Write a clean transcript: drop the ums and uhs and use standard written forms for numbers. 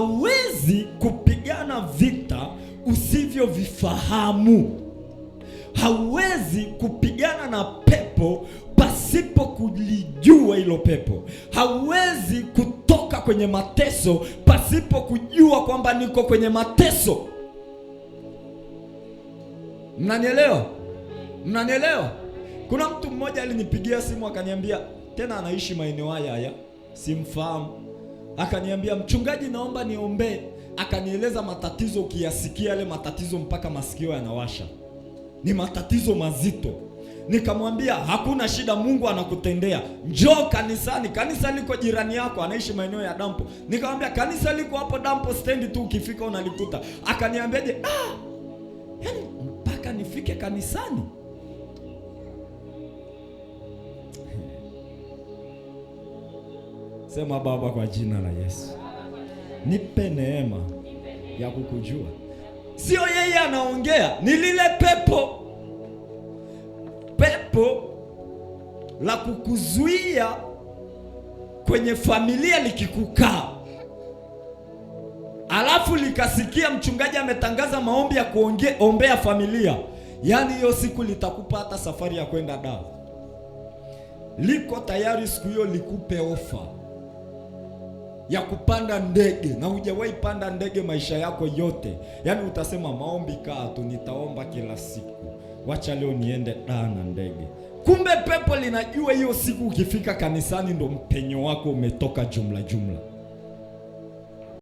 hauwezi kupigana vita usivyovifahamu. Hauwezi kupigana na pepo pasipo kulijua hilo pepo. Hauwezi kutoka kwenye mateso pasipo kujua kwamba niko kwenye mateso. Mnanielewa? Mnanielewa? Kuna mtu mmoja alinipigia simu akaniambia, tena anaishi maeneo haya, simfahamu. Akaniambia, mchungaji, naomba niombee. Akanieleza matatizo, ukiyasikia yale matatizo mpaka masikio yanawasha. Ni matatizo mazito. Nikamwambia, hakuna shida, Mungu anakutendea. Njoo kanisani. Kanisa liko jirani yako, anaishi maeneo ya dampo. Nikamwambia, kanisa liko hapo dampo stand tu, ukifika unalikuta. Akaniambiaje, yani mpaka nifike kanisani? Sema, Baba, kwa jina la Yesu, nipe neema ya kukujua. Sio yeye anaongea, ni lile pepo la kukuzuia kwenye familia likikukaa, alafu likasikia mchungaji ametangaza maombi ya kuombea familia, yaani hiyo siku litakupa hata safari ya kwenda Dar. Liko tayari siku hiyo likupe ofa ya kupanda ndege, na hujawahi panda ndege maisha yako yote. Yaani utasema, maombi kaa tu, nitaomba kila siku, wacha leo niende Dar na ndege. Kumbe pepo linajua hiyo siku ukifika kanisani ndo mpenyo wako umetoka jumla.